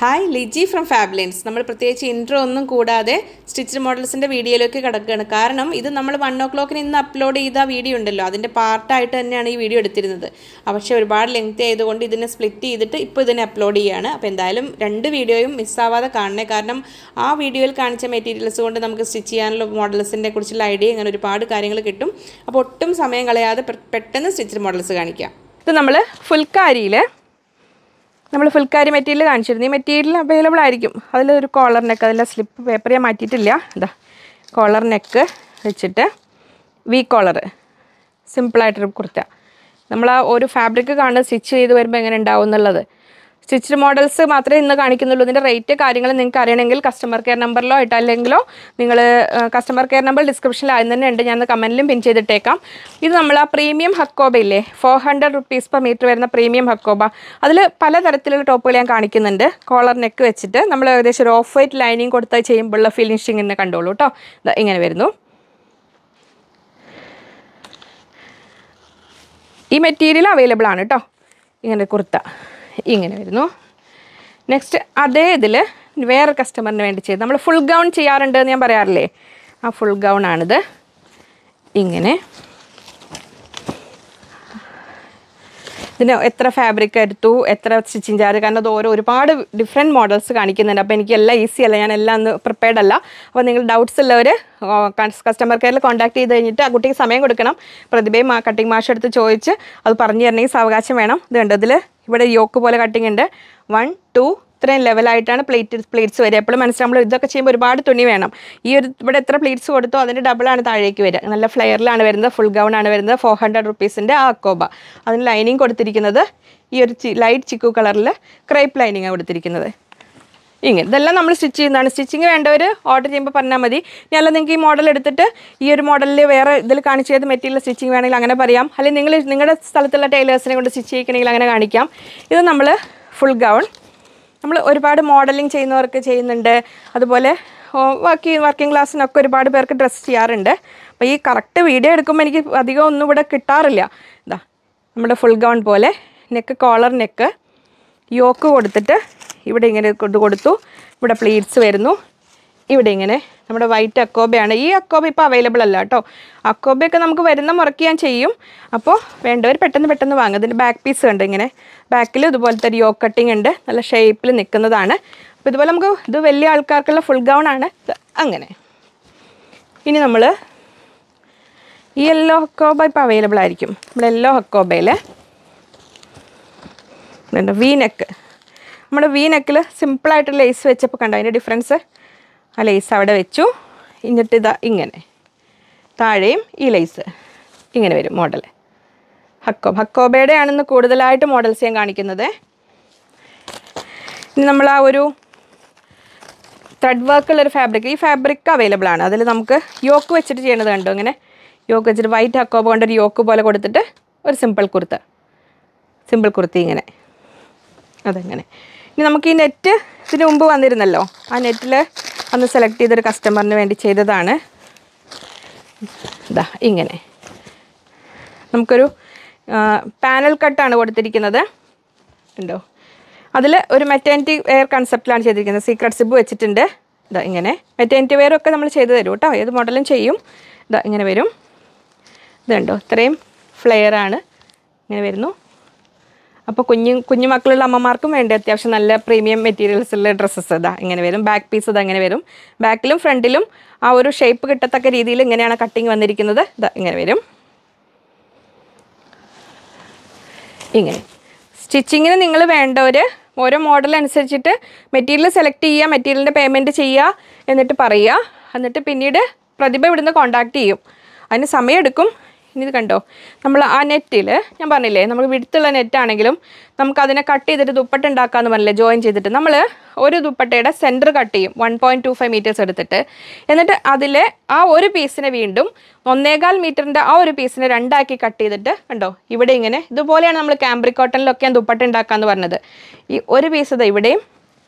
Hi, Liji from Fablines. നമ്മൾ പ്രത്യേകിച്ച് intro ഒന്നും കൂടാതെ സ്റ്റിച്ച്ഡ് മോഡൽസിന്റെ വീഡിയോയിലേക്ക് കടക്കുകയാണ്. കാരണം ഇത് നമ്മൾ 1 o'clock ഇന്ന് അപ്ലോഡ് ചെയ്ത വീഡിയോ ഉണ്ടല്ലോ, അതിന്റെ പാർട്ടായിട്ട് തന്നെയാണ് ഈ വീഡിയോ എടുത്തിരുന്നത്. പക്ഷേ ഒരുപാട് ലെങ്ത് ആയതുകൊണ്ട് ഇതിനെ സ്പ്ലിറ്റ് ചെയ്തിട്ട് ഇപ്പോൾ ഇതിനെ അപ്ലോഡ് ചെയ്യാണ്. അപ്പോൾ എന്തായാലും രണ്ട് വീഡിയോയും മിസ്സാവാതെ കാണണേ. കാരണം ആ വീഡിയോയിൽ കാണിച്ച മെറ്റീരിയൽസ് കൊണ്ട് നമുക്ക് സ്റ്റിച്ച് ചെയ്യാനുള്ള മോഡൽസിനെ കുറിച്ചുള്ള ഐഡിയ ഇങ്ങനെ ഒരുപാട് കാര്യങ്ങൾ കിട്ടും. അപ്പോൾ ഒട്ടും സമയം കളയാതെ പെട്ടെന്ന് സ്റ്റിച്ച്ഡ് മോഡൽസ് കാണിക്കാം. ഇത് നമ്മൾ ഫുൾക്കാരിയിൽ ഫുൾക്കാരി മെറ്റീരിയൽ കാണിച്ചിരുന്നു. ഈ മെറ്റീരിയൽ അവൈലബിൾ ആയിരിക്കും. അതിലൊരു കോളർ നെക്ക്, അതിലെ സ്ലിപ്പ് പേപ്പർ ഞാൻ മാറ്റിയിട്ടില്ല. ഇതാ കോളർ നെക്ക് വെച്ചിട്ട് വി കോളർ, സിമ്പിളായിട്ടൊരു കുർത്ത. നമ്മൾ ആ ഒരു ഫാബ്രിക് കാണുന്നത് സ്റ്റിച്ച് ചെയ്ത് വരുമ്പോൾ എങ്ങനെ ഉണ്ടാവും എന്നുള്ളത്. സ്റ്റിച്ച്ഡ് മോഡൽസ് മാത്രമേ ഇന്ന് കാണിക്കുന്നുള്ളൂ. ഇതിൻ്റെ റേറ്റ് കാര്യങ്ങൾ നിങ്ങൾക്ക് അറിയണമെങ്കിൽ കസ്റ്റമർ കെയർ നമ്പറിലോ ആയിട്ട് അല്ലെങ്കിലോ നിങ്ങൾ കസ്റ്റമർ കെയർ നമ്പർ ഡിസ്ക്രിപ്ഷനിൽ ആദ്യം തന്നെ ഉണ്ട്, ഞാൻ കമൻറ്റിലും പിൻ ചെയ്തിട്ടേക്കാം. ഇത് നമ്മൾ ആ പ്രീമിയം ഹക്കോബ ഇല്ലേ, 400 rupees per meter വരുന്ന പ്രീമിയം ഹക്കോബ, അതിൽ പലതരത്തിലുള്ള ടോപ്പുകൾ ഞാൻ കാണിക്കുന്നുണ്ട്. കോളർ നെക്ക് വെച്ചിട്ട് നമ്മൾ ഏകദേശം ഒരു ഓഫ് വൈറ്റ് ലൈനിങ് കൊടുത്താൽ ചെയ്യുമ്പോഴുള്ള ഫിനിഷിങ് ഇന്ന് കണ്ടോളൂ കേട്ടോ. ഇങ്ങനെ വരുന്നു. ഈ മെറ്റീരിയൽ അവൈലബിൾ ആണ് കേട്ടോ. ഇങ്ങനെ കുർത്ത ഇങ്ങനെ വരുന്നു. നെക്സ്റ്റ് അതേ ഇതിൽ വേറെ കസ്റ്റമറിന് വേണ്ടി ചെയ്ത് നമ്മൾ ഫുൾ ഗൗൺ ചെയ്യാറുണ്ട് എന്ന് ഞാൻ പറയാറില്ലേ, ആ ഫുൾ ഗൗൺ ആണിത്. ഇങ്ങനെ ഇതിന് എത്ര ഫാബ്രിക് എടുത്തു, എത്ര സ്റ്റിച്ചിങ് ചാർജ്, കാരണം അത് ഒരുപാട് ഡിഫറെൻറ്റ് മോഡൽസ് കാണിക്കുന്നുണ്ട്. അപ്പോൾ എനിക്ക് എല്ലാം ഈസി അല്ല, ഞാൻ എല്ലാം ഒന്ന് പ്രിപ്പയർഡ് അല്ല. അപ്പോൾ നിങ്ങൾ ഡൗട്ട്സ് ഉള്ളവർ കസ്റ്റമർ കെയറിൽ കോൺടാക്ട് ചെയ്ത് കഴിഞ്ഞിട്ട് ആ കുട്ടിക്ക് സമയം കൊടുക്കണം. പ്രതിഭയും ആ കട്ടിങ് മാഷ് എടുത്ത് ചോദിച്ച് അത് പറഞ്ഞു തരണമെങ്കിൽ സാവകാശം വേണം. ഇത് കണ്ടോ, ഇതിൽ ഇവിടെ യോക്ക് പോലെ കട്ടിങ് ഉണ്ട്. 1, 2 ഇത്രയും ലെവലായിട്ടാണ് പ്ലേറ്റ്സ് വരിക. എപ്പോഴും മനസ്സിലാകുമ്പോൾ ഇതൊക്കെ ചെയ്യുമ്പോൾ ഒരുപാട് തുണി വേണം. ഈ ഒരു ഇവിടെ എത്ര പ്ലേറ്റ്സ് കൊടുത്തോ അതിൻ്റെ ഡബിളാണ് താഴേക്ക് വരിക. നല്ല ഫ്ലെയറിലാണ് വരുന്നത്, ഫുൾ ഗൗൺ ആണ് വരുന്നത്. 400 rupeesൻ്റെ ആ അക്കോബ. അതിന് ലൈനിങ് കൊടുത്തിരിക്കുന്നത് ഈ ഒരു ലൈറ്റ് ചിക്കു കളറിൽ ക്രേപ്പ് ലൈനിങ്ങാണ് കൊടുത്തിരിക്കുന്നത്. ഇങ്ങനെ ഇതെല്ലാം നമ്മൾ സ്റ്റിച്ച് ചെയ്യുന്നതാണ്. സ്റ്റിച്ചിങ് വേണ്ടവർ ഓർഡർ ചെയ്യുമ്പോൾ പറഞ്ഞാൽ മതി. ഞാനല്ല നിങ്ങൾക്ക് ഈ മോഡൽ എടുത്തിട്ട് ഈ ഒരു മോഡലിൽ വേറെ ഇതിൽ കാണിച്ച് ചെയ്ത് മെറ്റീരിയൽ സ്റ്റിച്ചിങ് വേണമെങ്കിൽ അങ്ങനെ പറയാം. അല്ലെങ്കിൽ നിങ്ങൾ നിങ്ങളുടെ സ്ഥലത്തുള്ള ടൈലേഴ്സിനെ കൊണ്ട് സ്റ്റിച്ച് ചെയ്യിക്കണമെങ്കിൽ അങ്ങനെ കാണിക്കാം. ഇത് നമ്മൾ ഫുൾ ഗൗൺ നമ്മൾ ഒരുപാട് മോഡലിംഗ് ചെയ്യുന്നവർക്ക് ചെയ്യുന്നുണ്ട്. അതുപോലെ വർക്കിംഗ് ക്ലാസ്സിനൊക്കെ ഒരുപാട് പേർക്ക് ഡ്രസ്സ് ചെയ്യാറുണ്ട്. അപ്പോൾ ഈ കറക്റ്റ് വീഡിയോ എടുക്കുമ്പോൾ എനിക്ക് അധികം ഒന്നും ഇവിടെ കിട്ടാറില്ല. ഇതാ നമ്മുടെ ഫുൾ ഗൗൺ പോലെ നെക്ക്, കോളർ നെക്ക്, യോക്ക് കൊടുത്തിട്ട് ഇവിടെ ഇങ്ങനെ കൊടുത്തു. ഇവിടെ പ്ലീറ്റ്സ് വരുന്നു. ഇവിടെ ഇങ്ങനെ നമ്മുടെ വൈറ്റ് അക്കോബയാണ്. ഈ അക്കോബ ഇപ്പോൾ അവൈലബിൾ അല്ല കേട്ടോ. അക്കോബയൊക്കെ നമുക്ക് വരുന്ന മുറയ്ക്ക് ഞാൻ ചെയ്യും. അപ്പോൾ വേണ്ടവർ പെട്ടെന്ന് വാങ്ങും. ഇതിൻ്റെ ബാക്ക് പീസ് ഉണ്ട്. ഇങ്ങനെ ബാക്കിൽ ഇതുപോലത്തെ ഒരു യോക്ക് കട്ടിങ് ഉണ്ട്, നല്ല ഷേപ്പിൽ നിൽക്കുന്നതാണ്. അപ്പോൾ ഇതുപോലെ നമുക്ക് ഇത് വലിയ ആൾക്കാർക്കുള്ള ഫുൾ ഗൗൺ ആണ്. അങ്ങനെ ഇനി നമ്മൾ ഈ യെല്ലോ ഹക്കോബ ഇപ്പോൾ അവൈലബിൾ ആയിരിക്കും. നമ്മുടെ യെല്ലോ ഹക്കോബയിൽ വി നെക്ക്, നമ്മുടെ വി നെക്കിൽ സിമ്പിളായിട്ട് ലേസ് വെച്ചപ്പോൾ കണ്ടോ അതിൻ്റെ ഡിഫറൻസ്. ആ ലേസ് അവിടെ വെച്ചു. എന്നിട്ട് ഇതാ ഇങ്ങനെ താഴെയും ഈ ലേസ് ഇങ്ങനെ വരും മോഡൽ. ഹക്കോബയുടെ ആണെന്ന് കൂടുതലായിട്ട് മോഡൽസ് ഞാൻ കാണിക്കുന്നത്. ഇനി നമ്മൾ ആ ഒരു ത്രെഡ് വർക്കുള്ളൊരു ഫാബ്രിക്, ഈ ഫാബ്രിക് അവൈലബിൾ ആണ്. അതിൽ നമുക്ക് യോക്ക് വെച്ചിട്ട് ചെയ്യണത് കണ്ടോ. ഇങ്ങനെ യോക്ക് വെച്ചിട്ട് വൈറ്റ് ഹക്കോബ കൊണ്ടൊരു യോക്ക് പോലെ കൊടുത്തിട്ട് ഒരു സിമ്പിൾ കുർത്തി ഇങ്ങനെ അതെങ്ങനെ. ഇനി നമുക്ക് ഈ നെറ്റ് ഇതിന് മുമ്പ് വന്നിരുന്നല്ലോ, ആ നെറ്റിൽ അന്ന് സെലക്ട് ചെയ്തൊരു കസ്റ്റമറിന് വേണ്ടി ചെയ്തതാണ്. ഇതാ ഇങ്ങനെ നമുക്കൊരു പാനൽ കട്ടാണ് കൊടുത്തിരിക്കുന്നത് ഉണ്ടോ. അതിൽ ഒരു മെറ്റേണിറ്റി വെയർ കൺസെപ്റ്റിലാണ് ചെയ്തിരിക്കുന്നത്. സീക്രട്ട് സിബ് വെച്ചിട്ടുണ്ട്. ഇതാ ഇങ്ങനെ മെറ്റേണിറ്റി വെയർ ഒക്കെ നമ്മൾ ചെയ്ത് തരും കേട്ടോ. ഏത് മോഡലും ചെയ്യും. ഇതാ ഇങ്ങനെ വരും. ഇതുണ്ടോ, ഇത്രയും ഫ്ലെയറാണ് ഇങ്ങനെ വരുന്നു. അപ്പോൾ കുഞ്ഞു മക്കളുള്ള അമ്മമാർക്കും വേണ്ടി അത്യാവശ്യം നല്ല പ്രീമിയം മെറ്റീരിയൽസുള്ള ഡ്രസ്സസ് ഇതാ ഇങ്ങനെ വരും. ബാക്ക് പീസ് ഇതാ ഇങ്ങനെ വരും. ബാക്കിലും ഫ്രണ്ടിലും ആ ഒരു ഷേപ്പ് കിട്ടത്തക്ക രീതിയിൽ ഇങ്ങനെയാണ് കട്ടിങ് വന്നിരിക്കുന്നത്. ഇതാ ഇങ്ങനെ വരും. ഇങ്ങനെ സ്റ്റിച്ചിങ്ങിന് നിങ്ങൾ വേണ്ടവർ ഓരോ മോഡൽ അനുസരിച്ചിട്ട് മെറ്റീരിയൽ സെലക്ട് ചെയ്യുക, മെറ്റീരിയലിൻ്റെ പേയ്മെൻറ്റ് ചെയ്യുക, എന്നിട്ട് പറയുക. എന്നിട്ട് പിന്നീട് പ്രതിഭ ഇവിടുന്ന് കോൺടാക്റ്റ് ചെയ്യും. അതിന് സമയമെടുക്കും. ഇനി ഇത് കണ്ടോ, നമ്മൾ ആ നെറ്റിൽ ഞാൻ പറഞ്ഞില്ലേ, നമ്മൾ വിടുത്തുള്ള നെറ്റാണെങ്കിലും നമുക്ക് അതിനെ കട്ട് ചെയ്തിട്ട് ദുപ്പട്ട ഉണ്ടാക്കാമെന്ന് പറഞ്ഞില്ലേ, ജോയിൻ ചെയ്തിട്ട് നമ്മൾ ഒരു ദുപ്പട്ടയുടെ സെൻറ്റർ കട്ട് ചെയ്യും 1.25 meters എടുത്തിട്ട്. എന്നിട്ട് അതിലെ ആ ഒരു പീസിനെ വീണ്ടും 1.25 meterൻ്റെ ആ ഒരു പീസിനെ രണ്ടാക്കി കട്ട് ചെയ്തിട്ട് കണ്ടോ ഇവിടെ ഇങ്ങനെ ഇതുപോലെയാണ് നമ്മൾ കാംബ്രിക് കോട്ടണിലൊക്കെ ദുപ്പട്ട ഉണ്ടാക്കാമെന്ന് പറഞ്ഞത്. ഈ ഒരു പീസ് ഇതാ ഇവിടെയും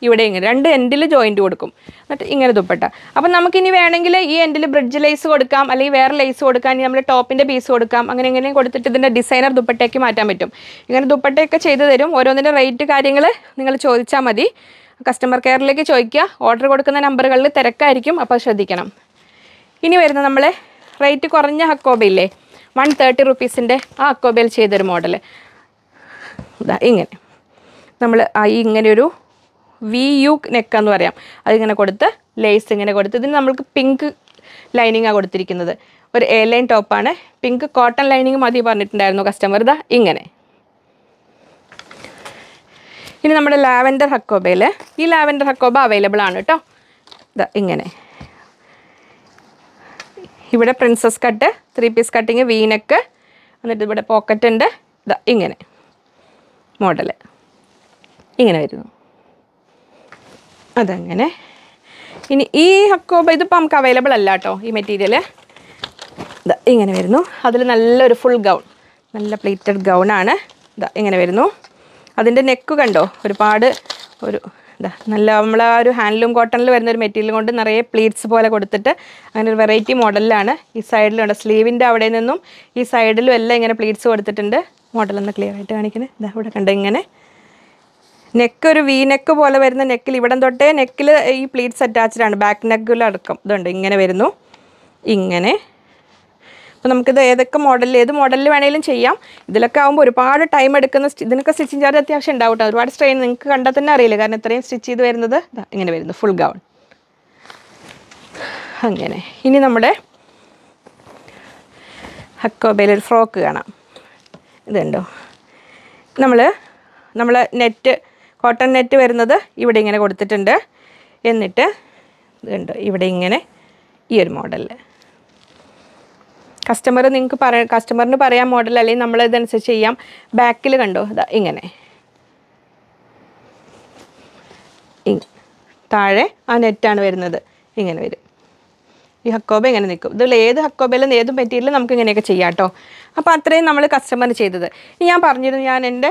ഇവിടെ ഇങ്ങനെ രണ്ട് എൻഡിൽ ജോയിൻറ്റ് കൊടുക്കും. എന്നിട്ട് ഇങ്ങനെ ദുപ്പട്ട. അപ്പം നമുക്കിനി വേണമെങ്കിൽ ഈ എൻഡിൽ ബ്രിഡ്ജ് ലേസ് കൊടുക്കാം, അല്ലെങ്കിൽ വേറെ ലേസ് കൊടുക്കാം, ഇനി നമ്മൾ ടോപ്പിൻ്റെ പീസ് കൊടുക്കാം. അങ്ങനെ ഇങ്ങനെ കൊടുത്തിട്ട് ഇതിൻ്റെ ഡിസൈനർ ദുപ്പട്ടയ്ക്ക് മാറ്റാൻ പറ്റും. ഇങ്ങനെ ദുപ്പട്ടയൊക്കെ ചെയ്ത് തരും. ഓരോന്നിൻ്റെ റേറ്റ് കാര്യങ്ങൾ നിങ്ങൾ ചോദിച്ചാൽ മതി. കസ്റ്റമർ കെയറിലേക്ക് ചോദിക്കുക. ഓർഡർ കൊടുക്കുന്ന നമ്പറുകളിൽ തിരക്കായിരിക്കും, അപ്പോൾ ശ്രദ്ധിക്കണം. ഇനി വരുന്നത് നമ്മൾ റേറ്റ് കുറഞ്ഞ ഹക്കോബയില്ലേ, 130 റുപ്പീസിൻ്റെ ആ ഹക്കോബയിൽ ചെയ്തൊരു മോഡൽ. ഇതാ ഇങ്ങനെ നമ്മൾ ഇങ്ങനെയൊരു VU നെക്കെന്ന് പറയാം, അതിങ്ങനെ കൊടുത്ത് ലേസ് ഇങ്ങനെ കൊടുത്ത്, ഇതിന് നമ്മൾക്ക് പിങ്ക് ലൈനിങ്ങാണ് കൊടുത്തിരിക്കുന്നത്. ഒരു A ലൈൻ ടോപ്പാണ്, പിങ്ക് കോട്ടൺ ലൈനിങ് മതി പറഞ്ഞിട്ടുണ്ടായിരുന്നു കസ്റ്റമർ. ഇതാ ഇങ്ങനെ. ഇനി നമ്മുടെ ലാവൻഡർ ഹക്കോബയിൽ, ഈ ലാവൻഡർ ഹക്കോബ അവൈലബിൾ ആണ് കേട്ടോ. ഇതാ ഇങ്ങനെ, ഇവിടെ princess cut, 3 piece cutting, V neck, എന്നിട്ട് ഇവിടെ പോക്കറ്റ് ഉണ്ട്. ഇതാ ഇങ്ങനെ മോഡൽ ഇങ്ങനെ വരുന്നു. അതങ്ങനെ. ഇനി ഈ ഹക്കോബ ഇതിപ്പോൾ നമുക്ക് അവൈലബിൾ അല്ല കേട്ടോ, ഈ മെറ്റീരിയൽ. ഇതാ ഇങ്ങനെ വരുന്നു. അതിൽ നല്ലൊരു ഫുൾ ഗൗൺ, നല്ല പ്ലീറ്റഡ് ഗൗണാണ്. ഇതാ ഇങ്ങനെ വരുന്നു. അതിൻ്റെ നെക്ക് കണ്ടോ, ഒരുപാട് ഒരു ഇതാ നല്ല നമ്മൾ ആ ഒരു ഹാൻഡ്ലൂം കോട്ടണിൽ വരുന്നൊരു മെറ്റീരിയൽ കൊണ്ട് നിറയെ പ്ലീറ്റ്സ് പോലെ കൊടുത്തിട്ട് അങ്ങനെ ഒരു വെറൈറ്റി മോഡലിലാണ്. ഈ സൈഡിലുണ്ട്, സ്ലീവിൻ്റെ അവിടെ നിന്നും ഈ സൈഡിലും എല്ലാം ഇങ്ങനെ പ്ലീറ്റ്സ് കൊടുത്തിട്ടുണ്ട്. മോഡലൊന്ന് ക്ലിയർ ആയിട്ട് കാണിക്കുന്നത് ഇതാ ഇവിടെ കണ്ടോ. ഇങ്ങനെ നെക്ക് ഒരു V നെക്ക് പോലെ വരുന്ന നെക്കിൽ ഇവിടം തൊട്ടേ നെക്കിൽ ഈ പ്ലീറ്റ്സ് അറ്റാച്ച്ഡ് ആണ്, ബാക്ക് നെക്കിലടക്കം. ഇതുണ്ട് ഇങ്ങനെ വരുന്നു ഇങ്ങനെ. അപ്പോൾ നമുക്കിത് ഏതൊക്കെ മോഡലിൽ, ഏത് മോഡലിൽ വേണമെങ്കിലും ചെയ്യാം. ഇതിലൊക്കെ ആകുമ്പോൾ ഒരുപാട് ടൈം എടുക്കുന്ന, ഇതിനൊക്കെ സ്റ്റിച്ചിങ് ചാർജ് അത്യാവശ്യം ഉണ്ടാവും കേട്ടോ. ഒരുപാട് സ്ട്രെയിൻ നിങ്ങൾക്ക് കണ്ടാൽ തന്നെ അറിയില്ല, കാരണം ഇത്രയും സ്റ്റിച്ച് ചെയ്ത് വരുന്നത് ഇങ്ങനെ വരുന്നു, ഫുൾ ഗൗൺ അങ്ങനെ. ഇനി നമ്മുടെ ഹക്കോബയിലൊരു ഫ്രോക്ക് കാണാം. ഇതുണ്ടോ, നമ്മൾ നെറ്റ്, കോട്ടൺ നെറ്റ് വരുന്നത് ഇവിടെ ഇങ്ങനെ കൊടുത്തിട്ടുണ്ട്. എന്നിട്ട് ഇതുണ്ട് ഇവിടെ ഇങ്ങനെ ഈ ഒരു മോഡലിൽ കസ്റ്റമറിന് പറയാൻ മോഡൽ, അല്ലെങ്കിൽ നമ്മൾ ഇതനുസരിച്ച് ചെയ്യാം. ബാക്കിൽ കണ്ടോ ഇതാ ഇങ്ങനെ, താഴെ ആ നെറ്റാണ് വരുന്നത്, ഇങ്ങനെ വരും. ഈ ഹക്കോബ ഇങ്ങനെ നിൽക്കും. ഇതിൽ ഏത് ഹക്കോബയിലും ഏത് മെറ്റീരിയലും നമുക്ക് ഇങ്ങനെയൊക്കെ ചെയ്യാം കേട്ടോ. അപ്പോൾ അത്രയും നമ്മൾ കസ്റ്റമറിന് ചെയ്തത്. ഞാൻ പറഞ്ഞിരുന്നു, ഞാൻ എൻ്റെ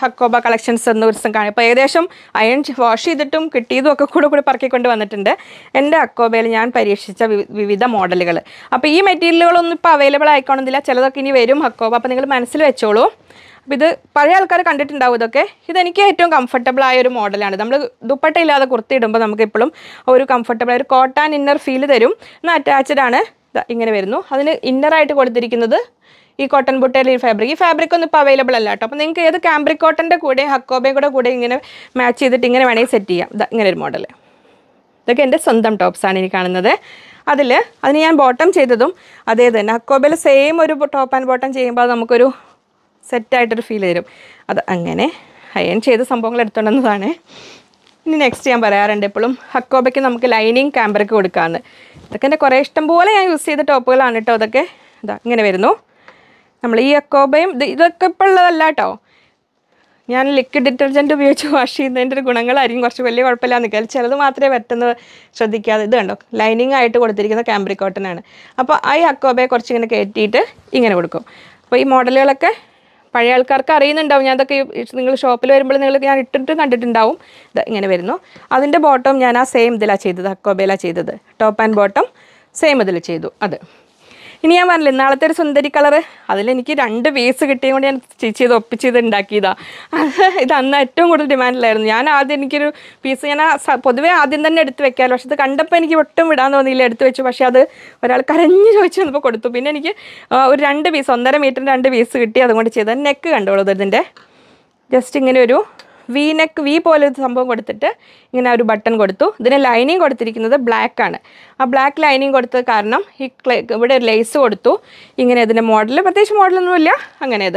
ഹക്കോബ കളക്ഷൻസ് എന്ന ദിവസം കാണും. അപ്പോൾ ഏകദേശം അയൺ വാഷ് ചെയ്തിട്ടും കിട്ടിയതും ഒക്കെ കൂടെ പറക്കിക്കൊണ്ട് വന്നിട്ടുണ്ട്. എൻ്റെ ഹക്കോബയിൽ ഞാൻ പരീക്ഷിച്ച വിവിധ മോഡലുകൾ. അപ്പോൾ ഈ മെറ്റീരിയലുകളൊന്നും ഇപ്പോൾ അവൈലബിൾ ആയിക്കോണമെന്നില്ല, ചിലതൊക്കെ ഇനി വരും ഹക്കോബ. അപ്പോൾ നിങ്ങൾ മനസ്സിൽ വെച്ചോളൂ. അപ്പോൾ ഇത് പഴയ ആൾക്കാർ കണ്ടിട്ടുണ്ടാവും ഇതൊക്കെ. ഇതെനിക്ക് ഏറ്റവും കംഫർട്ടബിൾ ആയ ഒരു മോഡലാണ്. നമ്മൾ ദുപ്പട്ട ഇല്ലാതെ കുർത്തി ഇടുമ്പോൾ നമുക്ക് എപ്പോഴും ഒരു കംഫർട്ടബിൾ ഒരു കോട്ടൺ ഇന്നർ ഫീൽ തരും. എന്നാൽ അറ്റാച്ച്ഡ് ആണ്, ഇങ്ങനെ വരുന്നു. അതിന് ഇന്നറായിട്ട് കൊടുത്തിരിക്കുന്നത് ഈ കോട്ടൺ ബുട്ടയിൽ ഈ ഫാബ്രിക് ഒന്നും ഇപ്പോൾ അവൈലബിൾ അല്ല കേട്ടോ. അപ്പോൾ നിങ്ങൾക്ക് ഏത് കാംബ്രിക് കോട്ടൻ്റെ കൂടെ ഹക്കോബയും കൂടെ ഇങ്ങനെ മാച്ച് ചെയ്തിട്ട് ഇങ്ങനെ വേണമെങ്കിൽ സെറ്റ് ചെയ്യാം. ഇങ്ങനെ ഒരു മോഡൽ. ഇതൊക്കെ എൻ്റെ സ്വന്തം ടോപ്സാണ് ഇനി കാണുന്നത്. അതിന് ഞാൻ ബോട്ടം ചെയ്തതും അതേ തന്നെ ഹക്കോബയിൽ സെയിം ഒരു ടോപ്പ് ആൻഡ് ബോട്ടം ചെയ്യുമ്പോൾ നമുക്കൊരു സെറ്റായിട്ടൊരു ഫീൽ തരും. അത് അങ്ങനെ അയൺ ചെയ്ത സംഭവങ്ങൾ എടുത്തുകൊണ്ടുവന്നതാണ്. ഇനി നെക്സ്റ്റ് ഞാൻ പറയാറുണ്ട് എപ്പോഴും, ഹക്കോബയ്ക്ക് നമുക്ക് ലൈനിങ് കാംബ്രിക് കൊടുക്കാമെന്ന്. ഇതൊക്കെ എൻ്റെ കുറേ ഇഷ്ടം പോലെ ഞാൻ യൂസ് ചെയ്ത ടോപ്പുകളാണ് കേട്ടോ. അതൊക്കെ ഇങ്ങനെ വരുന്നു. നമ്മൾ ഈ ഹക്കോബയും ഇതൊക്കെ ഇപ്പോൾ ഉള്ളതല്ല കേട്ടോ. ഞാൻ ലിക്വിഡ് ഡിറ്റർജൻറ്റ് ഉപയോഗിച്ച് വാഷ് ചെയ്യുന്നതിൻ്റെ ഒരു ഗുണങ്ങളായിരിക്കും കുറച്ച് വലിയ കുഴപ്പമില്ല നിൽക്കുക. ചിലത് മാത്രമേ പറ്റുന്നത് ശ്രദ്ധിക്കാതെ. ഇത് കണ്ടോ, ലൈനിങ് ആയിട്ട് കൊടുത്തിരിക്കുന്ന കാംബ്രിക് കോട്ടൺ ആണ്. അപ്പോൾ ഈ ഹക്കോബയെ കുറച്ച് ഇങ്ങനെ കയറ്റിയിട്ട് ഇങ്ങനെ കൊടുക്കും. അപ്പോൾ ഈ മോഡലുകളൊക്കെ പഴയ ആൾക്കാർക്ക് അറിയുന്നുണ്ടാവും. ഞാൻ അതൊക്കെ നിങ്ങൾ ഷോപ്പിൽ വരുമ്പോൾ ഞാൻ ഇട്ടിട്ട് കണ്ടിട്ടുണ്ടാവും. ഇങ്ങനെ വരുന്നു. അതിൻ്റെ ബോട്ടം ഞാൻ ആ സെയിം ഇതിലാണ് ചെയ്തത്, ഹക്കോബയിലാണ് ചെയ്തത്. ടോപ്പ് ആൻഡ് ബോട്ടം സെയിം ഇതിൽ ചെയ്തു. ഇനി ഞാൻ പറഞ്ഞില്ല ഇന്നാളത്തെ ഒരു സുന്ദരി കളറ്, അതിലെനിക്ക് 2 പീസ് കിട്ടിയത് കൊണ്ട് ഞാൻ സ്റ്റിച്ച് ചെയ്ത് ഒപ്പിച്ചത് ഉണ്ടാക്കിയതാണ്. ഇത് അന്ന് ഏറ്റവും കൂടുതൽ ഡിമാൻഡിലായിരുന്നു. ഞാൻ ആദ്യം എനിക്കൊരു പീസ് ഞാൻ പൊതുവേ ആദ്യം തന്നെ എടുത്ത് വെക്കാമല്ലോ, പക്ഷെ ഇത് കണ്ടപ്പോൾ എനിക്ക് ഒട്ടും വിടാൻ തോന്നിയില്ല, എടുത്ത് വെച്ചു. പക്ഷേ അത് ഒരാൾ കരഞ്ഞ് ചോദിച്ചു വന്നപ്പോൾ കൊടുത്തു. പിന്നെ എനിക്ക് ഒരു 2 പീസ് 1.5 മീറ്ററിന് 2 പീസ് കിട്ടി. അതുകൊണ്ട് ചെയ്തത്. നെക്ക് കണ്ടോളൂ, ഇതിൻ്റെ ജസ്റ്റ് ഇങ്ങനെ ഒരു V നെക്ക്, V പോലെ ഒരു സംഭവം കൊടുത്തിട്ട് ഇങ്ങനെ ഒരു ബട്ടൺ കൊടുത്തു. ഇതിന് ലൈനിങ് കൊടുത്തിരിക്കുന്നത് ബ്ലാക്ക് ആണ്. ആ ബ്ലാക്ക് ലൈനിങ് കൊടുത്തത് കാരണം ഇവിടെ ഒരു ലേസ് കൊടുത്തു. ഇങ്ങനെ ഇതിൻ്റെ മോഡൽ പ്രത്യേകിച്ച് മോഡലൊന്നുമില്ല. അങ്ങനെ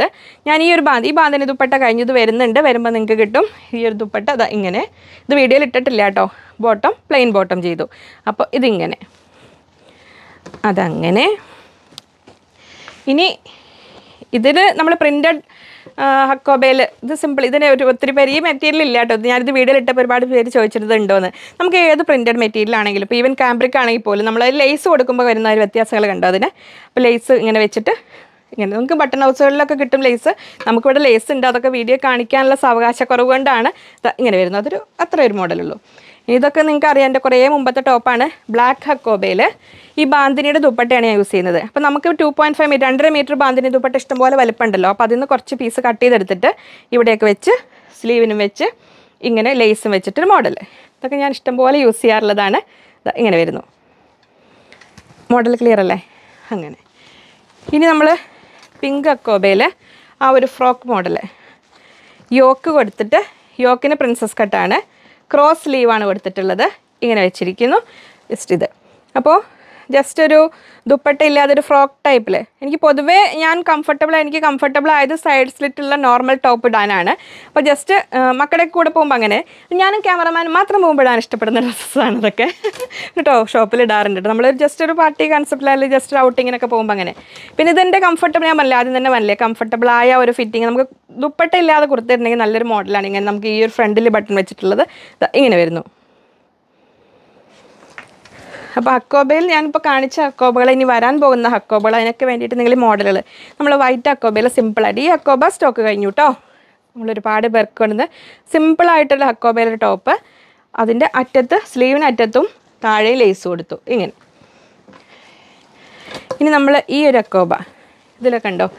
ഞാൻ ഈ ഒരു ഈ ബാന്തിന് ദുപ്പട്ട കഴിഞ്ഞത് വരുന്നുണ്ട്, വരുമ്പോൾ നിങ്ങൾക്ക് കിട്ടും ഈ ഒരു ദുപ്പട്ട. ഇങ്ങനെ ഇത് വീഡിയോയിൽ ഇട്ടിട്ടില്ല കേട്ടോ. ബോട്ടം പ്ലെയിൻ ബോട്ടം ചെയ്തു. അപ്പോൾ ഇതിങ്ങനെ അതങ്ങനെ. ഇനി ഇതിൽ നമ്മൾ പ്രിൻറ്റഡ് ഹക്കോബയിൽ ഇത് സിമ്പിൾ, ഇതിന് ഒത്തിരി പേര് ഈ മെറ്റീരിയൽ ഇല്ല കേട്ടോ. ഞാനിത് വീഡിയോയിൽ ഇട്ടപ്പോൾ ഒരുപാട് പേര് ചോദിച്ചിരുന്നത് ഉണ്ടോയെന്ന്. നമുക്ക് ഏത് പ്രിൻറ്റഡ് മെറ്റീരിയൽ ആണെങ്കിലും, ഇപ്പോൾ ഈവൻ കാംബ്രിക് ആണെങ്കിൽ പോലും നമ്മൾ ലേസ് കൊടുക്കുമ്പോൾ വരുന്ന ഒരു വ്യത്യാസങ്ങൾ കണ്ടോ അതിന്. അപ്പോൾ ലേസ് ഇങ്ങനെ വെച്ചിട്ട് ഇങ്ങനെ നമുക്ക് ബട്ടൺ ഹൗസുകളിലൊക്കെ കിട്ടും ലേസ്. നമുക്കിവിടെ ലേസ് ഉണ്ട്, അതൊക്കെ വീഡിയോ കാണിക്കാനുള്ള സാവകാശക്കുറവ് കൊണ്ടാണ് ഇങ്ങനെ വരുന്നത്. അത്ര ഒരു മോഡലുള്ളൂ. ഇതൊക്കെ നിങ്ങൾക്ക് അറിയാം, എൻ്റെ കുറേ മുമ്പത്തെ ടോപ്പാണ്. ബ്ലാക്ക് ഹക്കോബയിൽ ഈ ബാന്തിനിയുടെ ദുപ്പട്ടയാണ് ഞാൻ യൂസ് ചെയ്യുന്നത്. അപ്പോൾ നമുക്ക് 2.5 മീറ്റർ 2.5 മീറ്റർ ബാന്തിനി ദുപ്പട്ട ഇഷ്ടംപോലെ വലുപ്പമുണ്ടല്ലോ. അപ്പോൾ അതിൽ നിന്ന് കുറച്ച് പീസ് കട്ട് ചെയ്തെടുത്തിട്ട് ഇവിടെയൊക്കെ വെച്ച് സ്ലീവിനും വെച്ച് ഇങ്ങനെ ലേസും വെച്ചിട്ടൊരു മോഡൽ. ഇതൊക്കെ ഞാൻ ഇഷ്ടംപോലെ യൂസ് ചെയ്യാറുള്ളതാണ്. ഇങ്ങനെ വരുന്നു. മോഡൽ ക്ലിയർ അല്ലേ? അങ്ങനെ. ഇനി നമ്മൾ പിങ്ക് അക്കോബയിൽ ആ ഒരു ഫ്രോക്ക് മോഡൽ യോക്ക് കൊടുത്തിട്ട്, യോക്കിന് പ്രിൻസസ് കട്ടാണ്, ക്രോസ് സ്ലീവാണ് കൊടുത്തിട്ടുള്ളത്. ഇങ്ങനെ വെച്ചിരിക്കുന്നു ജസ്റ്റ് ഇത്. അപ്പോൾ ജസ്റ്റ് ഒരു ദുപ്പട്ട ഇല്ലാതൊരു ഫ്രോക്ക് ടൈപ്പിൽ എനിക്ക് പൊതുവേ എനിക്ക് കംഫർട്ടബിൾ ആയത് സൈഡ് സ്ലിറ്റുള്ള നോർമൽ ടോപ്പ് ഇടാനാണ്. അപ്പോൾ ജസ്റ്റ് മക്കളുടെ കൂടെ പോകുമ്പോൾ അങ്ങനെ, ഞാനും ക്യാമറമാനും മാത്രം പോകുമ്പോൾ ഇടാൻ ഇഷ്ടപ്പെടുന്ന ഡ്രസ്സാണ് ഇതൊക്കെ കേട്ടോ. ഷോപ്പിൽ ഇടാറുണ്ട് നമ്മൾ ജസ്റ്റ് ഒരു പാർട്ടി കൺസെപ്റ്റിൽ ജസ്റ്റ് ഔട്ടിങ്ങിനൊക്കെ പോകുമ്പോൾ അങ്ങനെ. പിന്നെ ഇതെൻ്റെ കംഫർട്ടബിൾ ഞാൻ പറഞ്ഞില്ല ആദ്യം തന്നെ പറഞ്ഞില്ലേ, കംഫർട്ടബിൾ ആയ ഒരു ഫിറ്റിങ്. നമുക്ക് ദുപ്പട്ട ഇല്ലാതെ കൊടുത്തിട്ടുണ്ടെങ്കിൽ നല്ലൊരു മോഡലാണ്. ഇങ്ങനെ നമുക്ക് ഈ ഒരു ഫ്രണ്ടിൽ ബട്ടൺ വെച്ചിട്ടുള്ളത് ഇങ്ങനെ വരുന്നു. അപ്പോൾ ഹക്കോബയിൽ ഞാനിപ്പോൾ കാണിച്ച ഹക്കോബകൾ, ഇനി വരാൻ പോകുന്ന ഹക്കോബകൾ, അതിനൊക്കെ വേണ്ടിയിട്ട് നിങ്ങൾ മോഡലുകൾ നമ്മൾ വൈറ്റ് ഹക്കോബയിൽ സിമ്പിളായിട്ട്, ഈ ഹക്കോബ സ്റ്റോക്ക് കഴിഞ്ഞു കേട്ടോ. നമ്മളൊരുപാട് പേർക്ക് കൊണ്ടുവന്ന് സിമ്പിളായിട്ടുള്ള ഹക്കോബയിലൊരു ടോപ്പ്, അതിൻ്റെ അറ്റത്ത് സ്ലീവിന് അറ്റത്തും താഴെ ലേസ് കൊടുത്തു ഇങ്ങനെ. ഇനി നമ്മൾ ഈ ഒരു ഹക്കോബ ഇതിലൊക്കെ ഉണ്ടോ,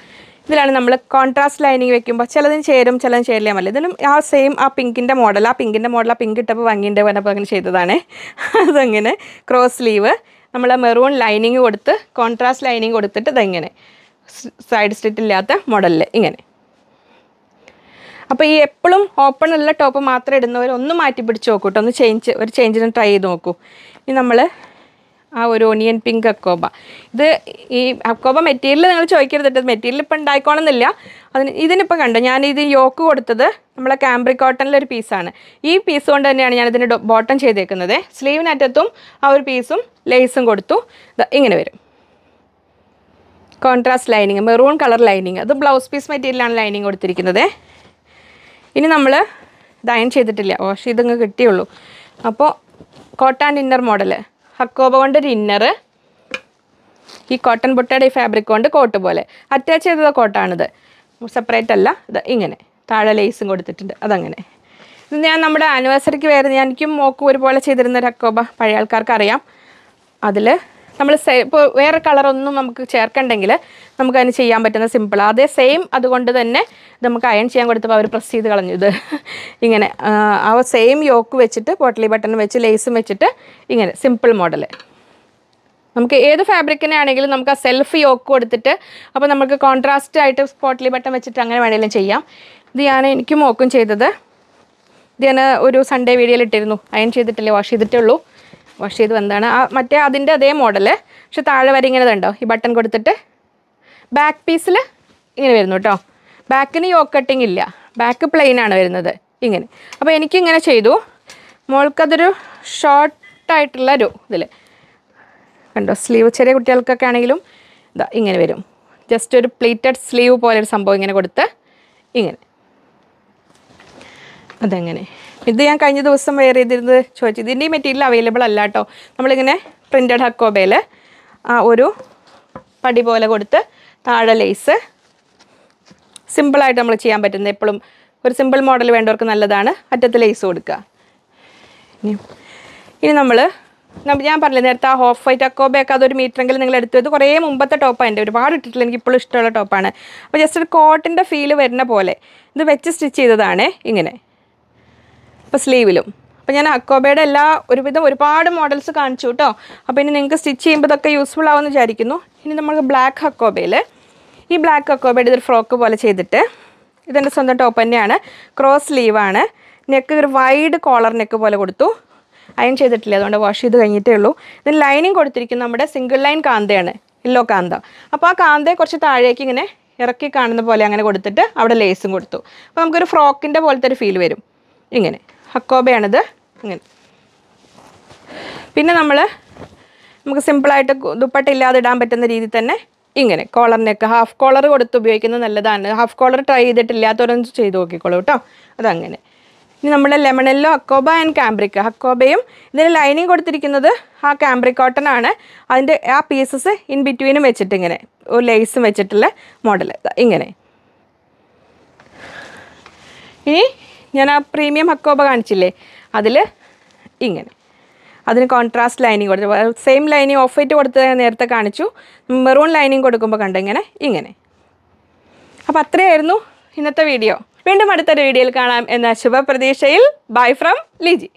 ഇതിലാണ് നമ്മൾ കോൺട്രാസ്റ്റ് ലൈനിങ് വെക്കുമ്പോൾ ചിലതിന് ചേരും ചിലതിന് ചേരില്ല മല്ല. ഇതിനും ആ സെയിം ആ പിങ്കിൻ്റെ മോഡൽ, ആ പിങ്ക് ഇട്ടപ്പോൾ ഭംഗിൻ്റെ പറഞ്ഞപ്പോൾ അങ്ങനെ ചെയ്തതാണ്. അതങ്ങനെ ക്രോസ് സ്ലീവ് നമ്മൾ മെറൂൺ ലൈനിങ് കൊടുത്ത് കോൺട്രാസ്റ്റ് ലൈനിങ് കൊടുത്തിട്ട് ഇതെങ്ങനെ സൈഡ് സ്ലിറ്റ് ഇല്ലാത്ത മോഡലിൽ ഇങ്ങനെ. അപ്പോൾ ഈ എപ്പോഴും ഓപ്പൺ ഉള്ള ടോപ്പ് മാത്രം ഇടുന്നവർ ഒന്ന് മാറ്റി പിടിച്ച് നോക്കൂ കേട്ടോ, ഒരു ചേഞ്ചിന് ട്രൈ ചെയ്ത് നോക്കൂ. ഇനി നമ്മൾ ആ ഒരു ഓണിയൻ പിങ്ക് അക്കോബ, ഇത് ഈ അക്കോബ മെറ്റീരിയൽ നിങ്ങൾ ചോദിക്കരുത്, മെറ്റീരിയൽ ഇപ്പം ഉണ്ടായിക്കോണമെന്നില്ല. ഇതിനിപ്പോൾ കണ്ടോ, ഞാനിത് യോക്ക് കൊടുത്തത് നമ്മളെ കാംബ്രിക് കോട്ടണിലൊരു പീസാണ്. ഈ പീസ് കൊണ്ട് തന്നെയാണ് ഞാനിതിൻ്റെ ബോട്ടം ചെയ്തേക്കുന്നത്. സ്ലീവിനറ്റത്തും ആ ഒരു പീസും ലേസും കൊടുത്തു. ഇങ്ങനെ വരും contrast lining, maroon colour lining. അത് ബ്ലൗസ് പീസ് മെറ്റീരിയലാണ് ലൈനിങ് കൊടുത്തിരിക്കുന്നത്. ഇനി നമ്മൾ ഇത് അയൺ ചെയ്തിട്ടില്ല, വാഷ് ചെയ്തങ്ങ് കിട്ടിയുള്ളൂ. അപ്പോൾ കോട്ടൺ ഇന്നർ മോഡൽ, ഹക്കോബ കൊണ്ടൊരു ഇന്നർ, ഈ കോട്ടൺ ബുട്ടയുടെ ഈ ഫാബ്രിക് കൊണ്ട് കോട്ട് പോലെ അറ്റാച്ച് ചെയ്തത് കോട്ടാണിത്, സെപ്പറേറ്റ് അല്ല. ഇത് ഇങ്ങനെ താഴെ ലേസും കൊടുത്തിട്ടുണ്ട്. അതങ്ങനെ ഇത് ഞാൻ നമ്മുടെ ആനിവേഴ്സറിക്ക് എനിക്കും മോക്കും ഒരുപോലെ ചെയ്തിരുന്ന ഒരു ഹക്കോബ പഴയ ആൾക്കാർക്ക് അറിയാം. അതിൽ നമ്മൾ ഇപ്പോൾ വേറെ കളറൊന്നും നമുക്ക് ചേർക്കണ്ടെങ്കിൽ നമുക്കതിന് ചെയ്യാൻ പറ്റുന്ന സിമ്പിൾ അതേ സെയിം. അതുകൊണ്ട് തന്നെ നമുക്ക് അയൺ ചെയ്യാൻ കൊടുത്തപ്പോൾ അവർ പ്രസ് ചെയ്ത് കളഞ്ഞു. ഇത് ഇങ്ങനെ ആ സെയിം യോക്ക് വെച്ചിട്ട് പോട്ടലി ബട്ടൺ വെച്ച് ലേസും വെച്ചിട്ട് ഇങ്ങനെ സിമ്പിൾ മോഡൽ. നമുക്ക് ഏത് ഫാബ്രിക്കിനെ ആണെങ്കിലും നമുക്ക് ആ സെൽഫ് യോക്ക് കൊടുത്തിട്ട്, അപ്പോൾ നമുക്ക് കോൺട്രാസ്റ്റ് ആയിട്ട് പോട്ടലി ബട്ടൺ വെച്ചിട്ട് അങ്ങനെ വേണമെങ്കിലും ചെയ്യാം. ഇത് എനിക്ക് മോക്കും ചെയ്തത്. ഇത് ഞാൻ ഒരു സൺഡേ വീഡിയോയിൽ ഇട്ടിരുന്നു. അയൺ ചെയ്തിട്ടില്ലേ, വാഷ് ചെയ്തിട്ടേ ഉള്ളൂ. വാഷ് ചെയ്ത് വന്നതാണ്. മറ്റേ അതിൻ്റെ അതേ മോഡൽ, പക്ഷെ താഴെ വരെ ഇങ്ങനെ ഉണ്ടോ ഈ ബട്ടൺ കൊടുത്തിട്ട് ബാക്ക് പീസിൽ ഇങ്ങനെ വരുന്നു കേട്ടോ. ബാക്കിന് യോക്ക് കട്ടിങ് ഇല്ല, ബാക്ക് പ്ലെയിനാണ് വരുന്നത് ഇങ്ങനെ. അപ്പോൾ എനിക്കിങ്ങനെ ചെയ്തു. മോൾക്കതൊരു ഷോർട്ടായിട്ടുള്ള ഒരു ഇതിൽ കണ്ടോ, സ്ലീവ് ചെറിയ കുട്ടികൾക്കൊക്കെ ആണെങ്കിലും ഇങ്ങനെ വരും. ജസ്റ്റ് ഒരു പ്ലീറ്റഡ് സ്ലീവ് പോലെ ഒരു സംഭവം ഇങ്ങനെ കൊടുത്ത് ഇങ്ങനെ. അതെങ്ങനെ ഇത് ഞാൻ കഴിഞ്ഞ ദിവസം വെയർ ചെയ്തിരുന്നത് ചോദിച്ചു. ഇതിൻ്റെ ഈ മെറ്റീരിയൽ അവൈലബിൾ അല്ല കേട്ടോ. നമ്മളിങ്ങനെ പ്രിൻറ്റഡ് ഹക്കോബയിൽ ഒരു പടി പോലെ കൊടുത്ത് താഴെ ലേസ്, സിമ്പിളായിട്ട് നമ്മൾ ചെയ്യാൻ പറ്റുന്നത്. എപ്പോഴും ഒരു സിമ്പിൾ മോഡൽ വേണ്ടവർക്ക് നല്ലതാണ്. അറ്റത്ത് ലേസ് കൊടുക്കുക. ഇനി ഞാൻ പറഞ്ഞില്ല നേരത്തെ ആ ഓഫ് വൈറ്റ് അക്കോബയൊക്കെ അതൊരു മീറ്ററെങ്കിലും നിങ്ങൾ എടുത്തു. ഇത് കുറേ മുമ്പത്തെ ടോപ്പാണ്, എൻ്റെ ഒരുപാട് ഇട്ടിട്ടില്ല, എനിക്ക് ഇപ്പോഴും ഇഷ്ടമുള്ള ടോപ്പാണ്. അപ്പോൾ ജസ്റ്റ് ഒരു കോട്ടിൻ്റെ ഫീല് വരുന്ന പോലെ ഇത് വെച്ച് സ്റ്റിച്ച് ചെയ്തതാണ് ഇങ്ങനെ. അപ്പോൾ സ്ലീവിലും അപ്പോൾ ഞാൻ അക്കോബയുടെ ഒരുപാട് മോഡൽസ് കാണിച്ചു കേട്ടോ. അപ്പോൾ ഇനി നിങ്ങൾക്ക് സ്റ്റിച്ച് ചെയ്യുമ്പോൾ ഇതൊക്കെ യൂസ്ഫുൾ ആവുമെന്ന് വിചാരിക്കുന്നു. ഇനി നമുക്ക് ബ്ലാക്ക് ഹക്കോബയിൽ, ഈ ബ്ലാക്ക് ഹക്കോബയുടെ ഇതൊരു ഫ്രോക്ക് പോലെ ചെയ്തിട്ട്, ഇതെൻ്റെ സ്വന്തം ടോപ്പ് തന്നെയാണ്, ക്രോസ് സ്ലീവാണ്, നെക്ക് ഒരു വൈഡ് കോളർ നെക്ക് പോലെ കൊടുത്തു. അയൺ ചെയ്തിട്ടില്ല, അതുകൊണ്ട് വാഷ് ചെയ്ത് കഴിഞ്ഞിട്ടേ ഉള്ളൂ. ഇതിന് ലൈനിങ് കൊടുത്തിരിക്കുന്നത് നമ്മുടെ സിംഗിൾ ലൈൻ കാന്തയാണ്, യെല്ലോ കാന്ത. അപ്പോൾ ആ കാന്തയെ കുറച്ച് താഴേക്ക് ഇങ്ങനെ ഇറക്കി കാണുന്ന പോലെ അങ്ങനെ കൊടുത്തിട്ട് അവിടെ ലേസും കൊടുത്തു. അപ്പോൾ നമുക്കൊരു ഫ്രോക്കിൻ്റെ പോലത്തെ ഒരു ഫീൽ വരും ഇങ്ങനെ. ഹക്കോബയാണിത് ഇങ്ങനെ. പിന്നെ നമുക്ക് സിമ്പിളായിട്ട് ദുപ്പട്ട ഇല്ലാതെ ഇടാൻ പറ്റുന്ന രീതിയിൽ തന്നെ ഇങ്ങനെ കോളർ നെക്ക്, ഹാഫ് കോളർ കൊടുത്ത് ഉപയോഗിക്കുന്നത് നല്ലതാണ്. ഹാഫ് കോളർ ട്രൈ ചെയ്തിട്ടില്ലാത്തവരൊന്നും ചെയ്ത് നോക്കിക്കോളൂ കേട്ടോ. അതങ്ങനെ. ഇനി നമ്മുടെ lemon yellow hakoba and cambric. ഹക്കോബയും ഇതിന് ലൈനിങ് കൊടുത്തിരിക്കുന്നത് ആ കാംബ്രിക് കോട്ടൺ ആണ്. അതിൻ്റെ ആ പീസസ് ഇൻ ബിറ്റ്വീനും വെച്ചിട്ട് ഇങ്ങനെ ഒരു ലേസും വെച്ചിട്ടുള്ള മോഡൽ ഇങ്ങനെ. ഇനി ഞാൻ ആ പ്രീമിയം ഹക്കോബ കാണിച്ചില്ലേ, അതിൽ ഇങ്ങനെ അതിന് കോൺട്രാസ്റ്റ് ലൈനിങ് കൊടുത്തു. സെയിം ലൈനിങ് ഓഫ് വൈറ്റ് കൊടുത്ത് നേരത്തെ കാണിച്ചു. മെറൂൺ ലൈനിങ് കൊടുക്കുമ്പോൾ കണ്ടു ഇങ്ങനെ. അപ്പോൾ അത്രയായിരുന്നു ഇന്നത്തെ വീഡിയോ. വീണ്ടും അടുത്തൊരു വീഡിയോയിൽ കാണാം എന്ന ശുഭപ്രതീക്ഷയിൽ ബൈ ഫ്രം ലിജി.